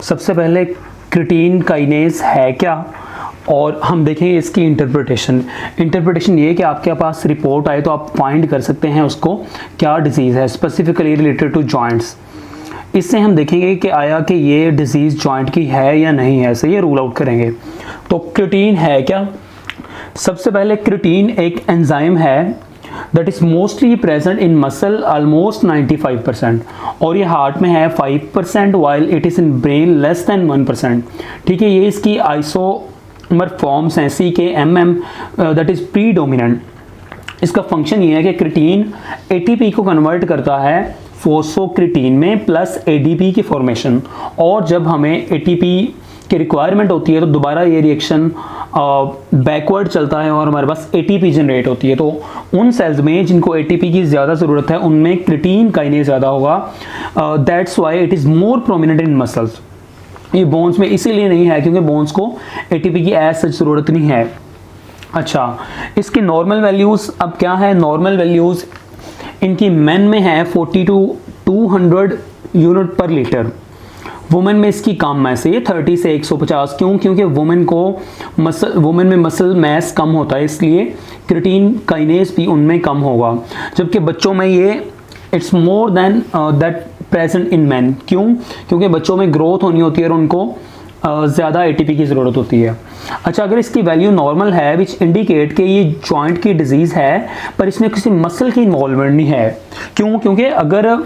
सबसे पहले creatine kinase है क्या, और हम देखेंगे इसकी इंटरप्रिटेशन ये है कि आपके पास रिपोर्ट आए तो आप फाइंड कर सकते हैं उसको क्या डिजीज़ है स्पेसिफिकली रिलेटेड टू जॉइंट्स। इससे हम देखेंगे कि आया कि ये डिजीज़ जॉइंट की है या नहीं है, सही है, रूल आउट करेंगे। तो क्रिटीन है क्या? सबसे पहले क्रिटीन एक एंजाइम है that is mostly present in muscle almost 95%, और ये हार्ट में है 5% while it is in brain less than 1%। ठीक है, ये इसकी आइसोमर फॉर्म्स हैं CK-MM दैट इज़ प्रीडोमिनेंट। इसका फंक्शन ये है कि क्रिटीन ATP को कन्वर्ट करता है फोस्फोक्रिटीन में प्लस ADP की फॉर्मेशन, और जब हमें ATP की रिक्वायरमेंट होती है तो दोबारा ये रिएक्शन बैकवर्ड चलता है और हमारे पास ATP जनरेट होती है। तो उन सेल्स में जिनको ATP की ज़्यादा ज़रूरत है उनमें क्रिटीन काइनेज ज़्यादा होगा, that's why it is more prominent in muscles. ये बोन्स में इसीलिए नहीं है क्योंकि बोन्स को ATP की एज सच ज़रूरत नहीं है। अच्छा, इसकी नॉर्मल वैल्यूज़ अब क्या है? नॉर्मल वैल्यूज़ इनकी मेन में है 40 to 200 यूनिट पर लीटर, वुमेन में इसकी कम है, ये 30 से 150। क्यों? क्योंकि वुमेन में मसल मैस कम होता है, इसलिए क्रिटीन काइनेज भी उनमें कम होगा, जबकि बच्चों में ये it's more than that present in man. क्यों? क्योंकि बच्चों में ग्रोथ होनी होती है और उनको ज़्यादा ATP की ज़रूरत होती है। अच्छा, अगर इसकी वैल्यू नॉर्मल है विच इंडिकेट कि ये जॉइंट की डिजीज़ है पर इसमें किसी मसल की इन्वॉल्वमेंट नहीं है। क्यों? क्योंकि अगर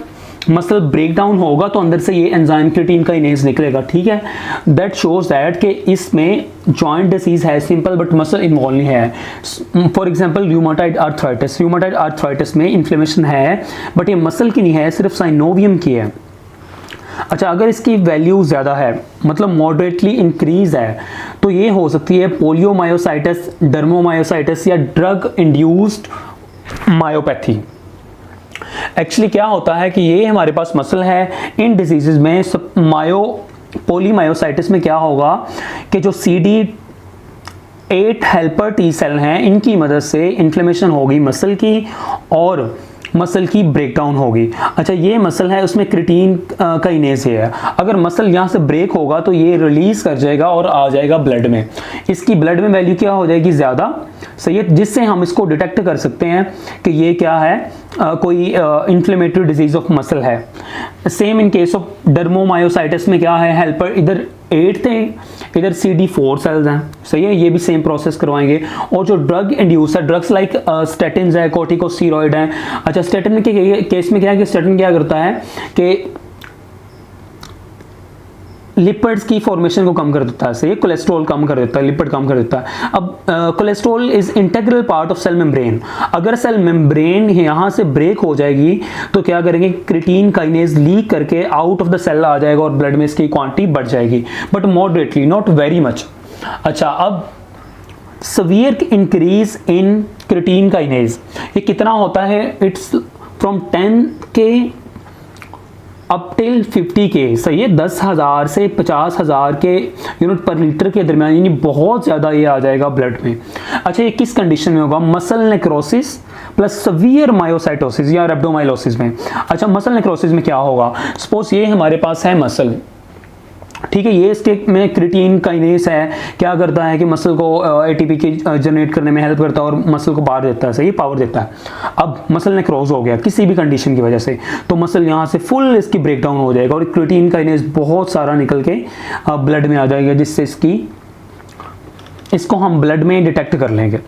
मसल ब्रेक डाउन होगा तो अंदर से ये एंजाइम क्रिटीन काइनेज निकलेगा। ठीक है, दैट शोज दैट कि इसमें जॉइंट डिसीज है सिंपल बट मसल इन्वॉल्व नहीं है। फॉर एग्जांपल रूमेटॉइड आर्थराइटिस में इन्फ्लेमेशन है बट ये मसल की नहीं है, सिर्फ साइनोवियम की है। अच्छा, अगर इसकी वैल्यू ज़्यादा है मतलब मॉडरेटली इंक्रीज है तो ये हो सकती है पोलियोमायोसाइटिस, डर्मोमायोसाइटिस या ड्रग इंड्यूस्ड मायोपैथी। एक्चुअली क्या होता है कि ये हमारे पास मसल है, इन डिजीजेज में पोलीमायोसाइटिस में क्या होगा कि जो CD8 हेल्पर T सेल हैं इनकी मदद से इन्फ्लेमेशन होगी मसल की और मसल की ब्रेकडाउन होगी। अच्छा, ये मसल है उसमें क्रिटीन काइनेज है, अगर मसल यहाँ से ब्रेक होगा तो ये रिलीज कर जाएगा और आ जाएगा ब्लड में। इसकी ब्लड में वैल्यू क्या हो जाएगी? ज़्यादा, सही है, जिससे हम इसको डिटेक्ट कर सकते हैं कि ये क्या है, कोई इन्फ्लेमेटरी डिजीज ऑफ मसल है। सेम इन केस ऑफ डर्मोमायोसाइटिस में क्या है, हेल्पर इधर 8 थे, इधर CD4 सेल्स हैं, सही है, ये भी सेम प्रोसेस करवाएंगे। और जो ड्रग इंड्यूस है, ड्रग्स लाइक स्टेटिन है, कॉर्टिकोस्टेरॉइड है। अच्छा, स्टेटिन के केस में क्या है कि स्टेटिन क्या करता है कि लिपिड्स की फॉर्मेशन को कम कर देता है, सही है, कोलेस्ट्रॉल कम कर देता है, लिपिड कम कर देता है। अब cholesterol is integral part of cell membrane, अगर सेल मेम्ब्रेन यहाँ से ब्रेक हो जाएगी तो क्या करेंगे, क्रिटीन काइनेज लीक करके आउट ऑफ द सेल आ जाएगा और ब्लड में इसकी क्वांटिटी बढ़ जाएगी, but moderately, not very much. अच्छा, अब severe increase in creatine kinase ये कितना होता है? इट्स फ्रॉम 10 के अप टिल 50 के, सही है, 10,000 से 50,000 के यूनिट पर लीटर के दरमियान, यानी बहुत ज़्यादा ये आ जाएगा ब्लड में। अच्छा, ये किस कंडीशन में होगा? मसल नेक्रोसिस प्लस सवियर मायोसाइटोसिस या रेब्डोमाइलोसिस में। अच्छा, मसल नेक्रोसिस में क्या होगा? सपोज ये हमारे पास है मसल, ठीक है, ये इसके में क्रिटीन काइनेज है, क्या करता है कि मसल को ATP की जनरेट करने में हेल्प करता है और मसल को पावर देता है, सही, पावर देता है। अब मसल नेक्रोज हो गया किसी भी कंडीशन की वजह से तो मसल यहाँ से फुल इसकी ब्रेकडाउन हो जाएगा और क्रिटीन काइनेज बहुत सारा निकल के ब्लड में आ जाएगा, जिससे इसको हम ब्लड में डिटेक्ट कर लेंगे।